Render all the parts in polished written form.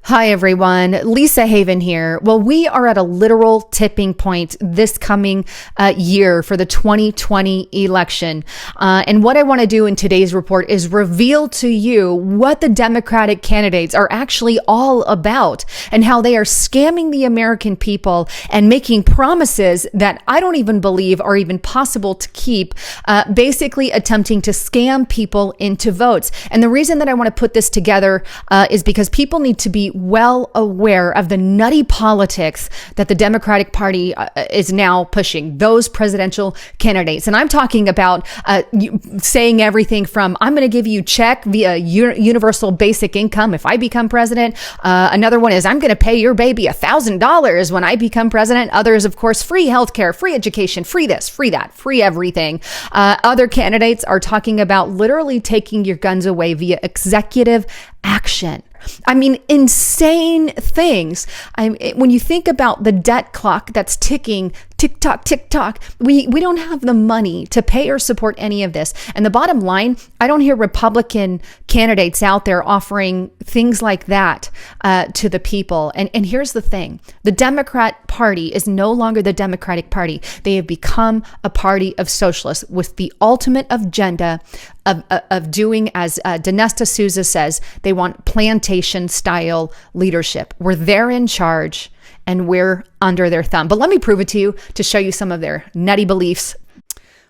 Hi, everyone. Lisa Haven here. Well, we are at a literal tipping point this coming year for the 2020 election. And what I want to do in today's report is reveal to you what the Democratic candidates are actually all about and how they are scamming the American people and making promises that I don't even believe are even possible to keep, basically attempting to scam people into votes. And the reason that I want to put this together is because people need to be well aware of the nutty politics that the Democratic Party is now pushing, those presidential candidates. And I'm talking about saying everything from, I'm going to give you check via universal basic income if I become president. Another one is, I'm going to pay your baby $1,000 when I become president. Others, of course, free healthcare, free education, free this, free that, free everything. Other candidates are talking about literally taking your guns away via executive action. I mean, insane things. When you think about the debt clock that's ticking, tick tock, we don't have the money to pay or support any of this. And the bottom line, I don't hear Republican candidates out there offering things like that to the people. And here's the thing. The Democrat Party is no longer the Democratic Party. They have become a party of socialists with the ultimate agenda of doing, as Dinesh D'Souza says, they want plantation style leadership, where they're in charge and we're under their thumb. But let me prove it to you to show you some of their nutty beliefs.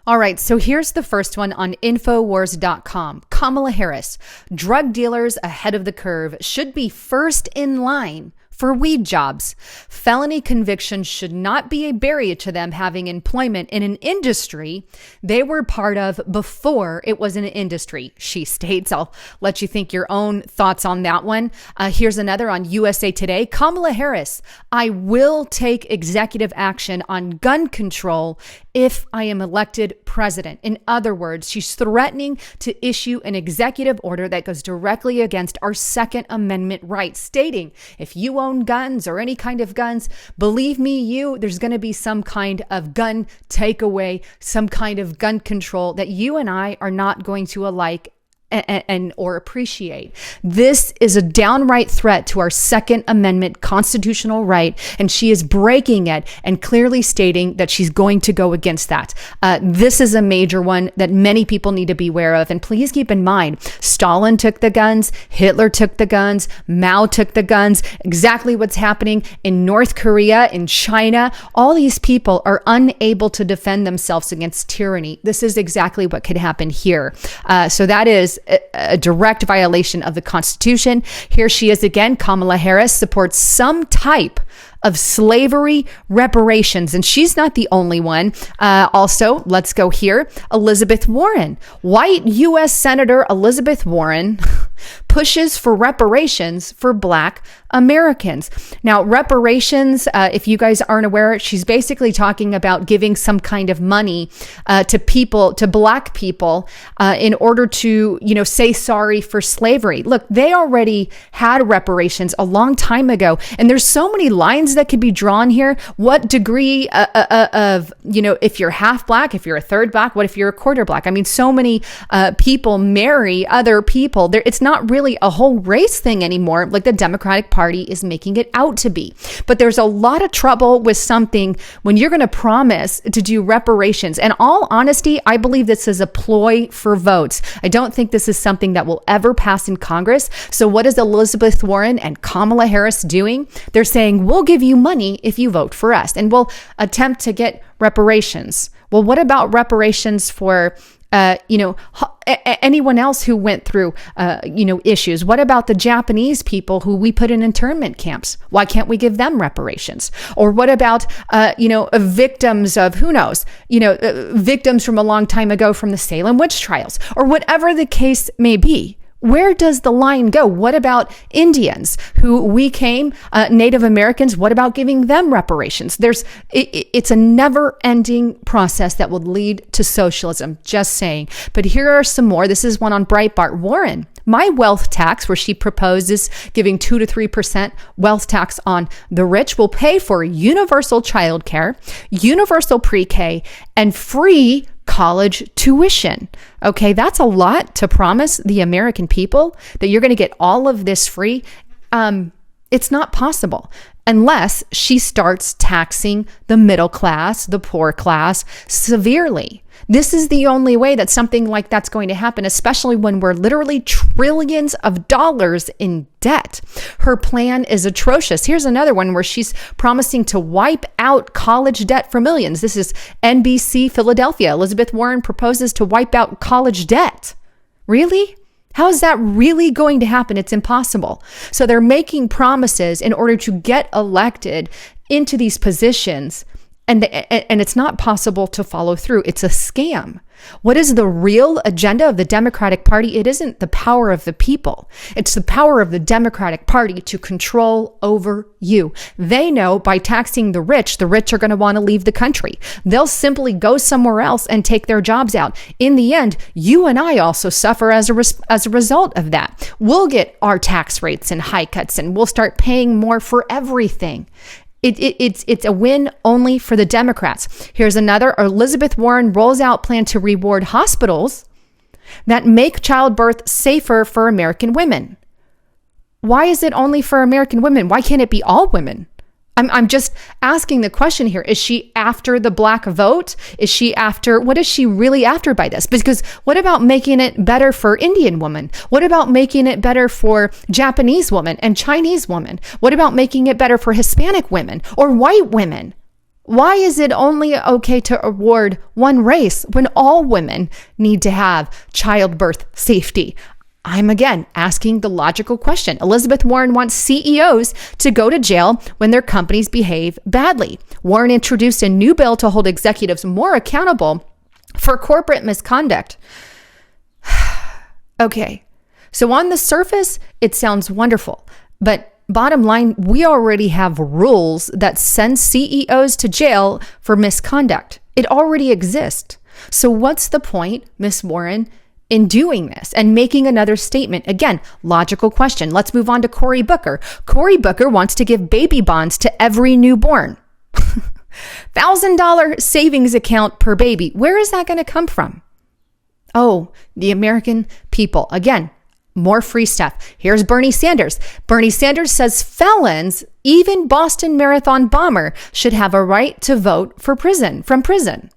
All right, so here's the first one on Infowars.com. Kamala Harris, drug dealers ahead of the curve should be first in line for weed jobs. Felony convictions should not be a barrier to them having employment in an industry they were part of before it was an industry, she states. I'll let you think your own thoughts on that one. Here's another on USA Today. Kamala Harris, I will take executive action on gun control if I am elected president. In other words, she's threatening to issue an executive order that goes directly against our Second Amendment rights, stating if you own guns or any kind of guns, believe me, there's going to be some kind of gun takeaway, some kind of gun control that you and I are not going to alike or appreciate. This is a downright threat to our Second Amendment constitutional right, and she is breaking it and clearly stating that she's going to go against that. This is a major one that many people need to be aware of. And please keep in mind, Stalin took the guns, Hitler took the guns, Mao took the guns. Exactly what's happening in North Korea, in China. All these people are unable to defend themselves against tyranny. This is exactly what could happen here. So that is a direct violation of the Constitution. Here she is again. Kamala Harris supports some type of slavery reparations, and she's not the only one. Also, let's go here. Elizabeth Warren, white U.S. Senator Elizabeth Warren pushes for reparations for Black Americans. Now, reparations, if you guys aren't aware, she's basically talking about giving some kind of money to Black people in order to, say sorry for slavery. Look, they already had reparations a long time ago, and there's so many lines that could be drawn here. What degree of, if you're half Black, if you're a third Black, what if you're a quarter Black? I mean, so many people marry other people. It's not really a whole race thing anymore, like the Democratic Party is making it out to be. But there's a lot of trouble with something when you're going to promise to do reparations. In all honesty, I believe this is a ploy for votes. I don't think this is something that will ever pass in Congress. So what is Elizabeth Warren and Kamala Harris doing? They're saying, we'll give you money if you vote for us, and we'll attempt to get reparations. Well, what about reparations for anyone else who went through, issues? What about the Japanese people who we put in internment camps? Why can't we give them reparations? Or what about, victims of, who knows, victims from a long time ago from the Salem witch trials, or whatever the case may be? Where does the line go? What about Indians who we came, Native Americans? What about giving them reparations? It's a never-ending process that will lead to socialism, just saying. But here are some more. This is one on Breitbart. Warren, my wealth tax, where she proposes giving 2 to 3% wealth tax on the rich, will pay for universal childcare, universal pre-K, and free college tuition. Okay, that's a lot to promise the American people, that you're going to get all of this free. It's not possible unless she starts taxing the middle class, the poor class, severely. This is the only way that something like that's going to happen, especially when we're literally trillions of dollars in debt. Her plan is atrocious. Here's another one where she's promising to wipe out college debt for millions. This is NBC Philadelphia. Elizabeth Warren proposes to wipe out college debt. Really? How is that really going to happen? It's impossible. So they're making promises in order to get elected into these positions, and it's not possible to follow through. It's a scam. What is the real agenda of the Democratic Party? It isn't the power of the people. It's the power of the Democratic Party to control over you. They know by taxing the rich are going to want to leave the country. They'll simply go somewhere else and take their jobs out. In the end, you and I also suffer as a result of that. We'll get our tax rates and high cuts, and we'll start paying more for everything. It's a win only for the Democrats. Here's another. Elizabeth Warren rolls out plan to reward hospitals that make childbirth safer for American women. Why is it only for American women? Why can't it be all women? I'm just asking the question here. Is she after the black vote? What is she really after by this? Because what about making it better for Indian women? What about making it better for Japanese women and Chinese women? What about making it better for Hispanic women or white women? Why is it only okay to award one race when all women need to have childbirth safety? I'm again asking the logical question. Elizabeth Warren wants CEOs to go to jail when their companies behave badly. Warren introduced a new bill to hold executives more accountable for corporate misconduct. Okay, so on the surface, it sounds wonderful, but bottom line, we already have rules that send CEOs to jail for misconduct. It already exists. So what's the point, Miss Warren, in doing this and making another statement? Again, logical question. Let's move on to Cory Booker. Cory Booker wants to give baby bonds to every newborn. $1,000 savings account per baby. Where is that going to come from? Oh, the American people. Again, more free stuff. Here's Bernie Sanders. Bernie Sanders says felons, even Boston Marathon bomber, should have a right to vote from prison.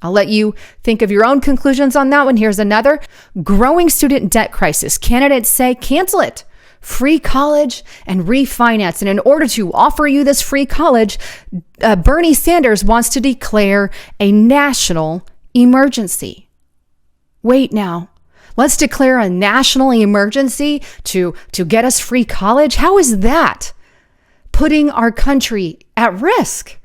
I'll let you think of your own conclusions on that one. Here's another. Growing student debt crisis. Candidates say cancel it. Free college and refinance. And in order to offer you this free college, Bernie Sanders wants to declare a national emergency. Wait now. Let's declare a national emergency to get us free college? How is that putting our country at risk?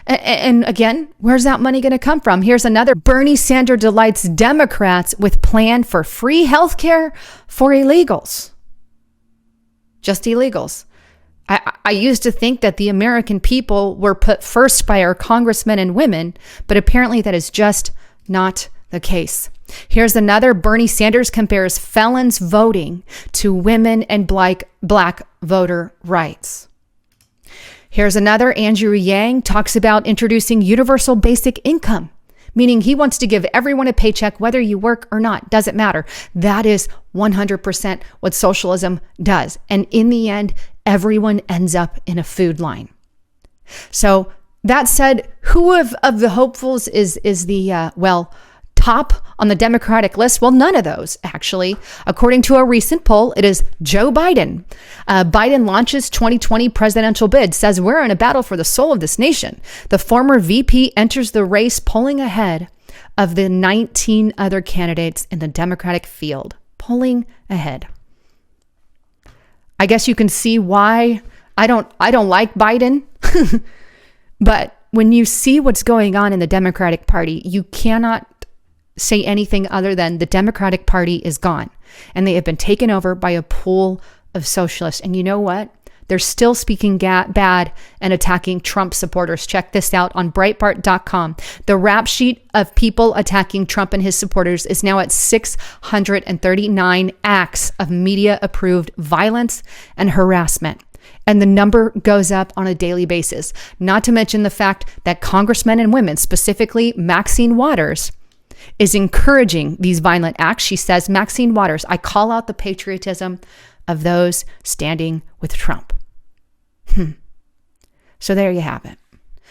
And again, where's that money going to come from? Here's another. Bernie Sanders delights Democrats with plan for free health care for illegals. Just illegals. I used to think that the American people were put first by our congressmen and women, but apparently that is just not the case. Here's another. Bernie Sanders compares felons voting to women and black voter rights. Here's another. Andrew Yang talks about introducing universal basic income, meaning he wants to give everyone a paycheck, whether you work or not. Doesn't matter. That is 100% what socialism does. And in the end, everyone ends up in a food line. So that said, who of the hopefuls is the, top on the Democratic list? Well, none of those, actually. According to a recent poll, it is Joe Biden. Biden launches 2020 presidential bid, says we're in a battle for the soul of this nation. The former VP enters the race, polling ahead of the 19 other candidates in the Democratic field. Polling ahead. I guess you can see why I don't like Biden. But when you see what's going on in the Democratic Party, you cannot say anything other than the Democratic Party is gone and they have been taken over by a pool of socialists. And you know what? They're still speaking bad and attacking Trump supporters. Check this out on Breitbart.com. The rap sheet of people attacking Trump and his supporters is now at 639 acts of media-approved violence and harassment. And the number goes up on a daily basis. Not to mention the fact that congressmen and women, specifically Maxine Waters, is encouraging these violent acts. She says, Maxine Waters, I call out the patriotism of those standing with Trump. So there you have it.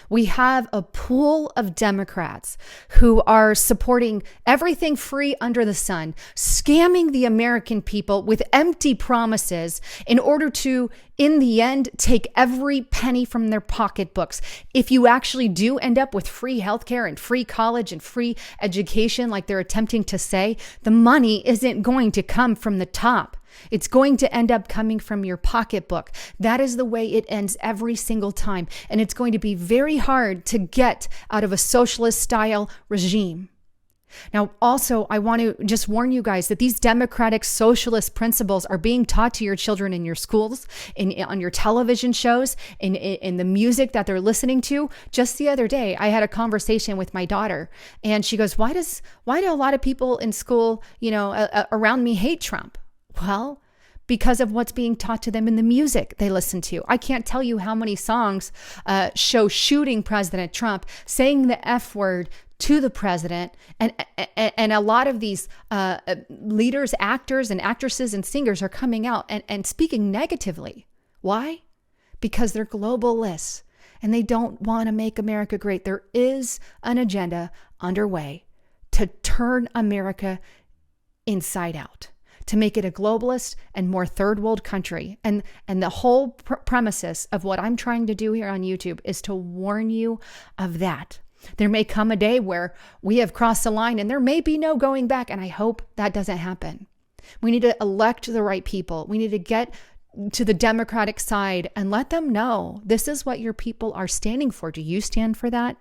We have a pool of Democrats who are supporting everything free under the sun, scamming the American people with empty promises in order to, in the end, take every penny from their pocketbooks. If you actually do end up with free healthcare and free college and free education, like they're attempting to say, the money isn't going to come from the top. It's going to end up coming from your pocketbook. That is the way it ends every single time. And it's going to be very hard to get out of a socialist style regime. Now, also, I want to just warn you guys that these democratic socialist principles are being taught to your children in your schools, on your television shows, in the music that they're listening to. Just the other day, I had a conversation with my daughter, and she goes, why do a lot of people in school, around me hate Trump? Well, because of what's being taught to them in the music they listen to. I can't tell you how many songs show shooting President Trump, saying the F word to the president. And a lot of these leaders, actors and actresses and singers are coming out and speaking negatively. Why? Because they're globalists and they don't want to make America great. There is an agenda underway to turn America inside out, to make it a globalist and more third world country. And the whole premises of what I'm trying to do here on YouTube is to warn you of that. There may come a day where we have crossed the line and there may be no going back. And I hope that doesn't happen. We need to elect the right people. We need to get to the Democratic side and let them know this is what your people are standing for. Do you stand for that?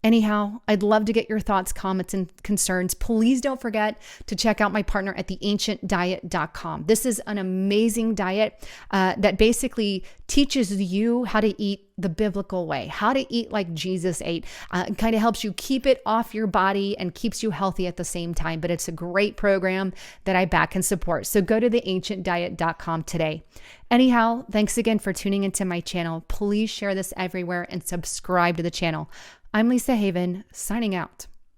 Anyhow, I'd love to get your thoughts, comments, and concerns. Please don't forget to check out my partner at theancientdiet.com. This is an amazing diet that basically teaches you how to eat the biblical way, how to eat like Jesus ate. It kind of helps you keep it off your body and keeps you healthy at the same time. But it's a great program that I back and support. So go to theancientdiet.com today. Anyhow, thanks again for tuning into my channel. Please share this everywhere and subscribe to the channel. I'm Lisa Haven, signing out.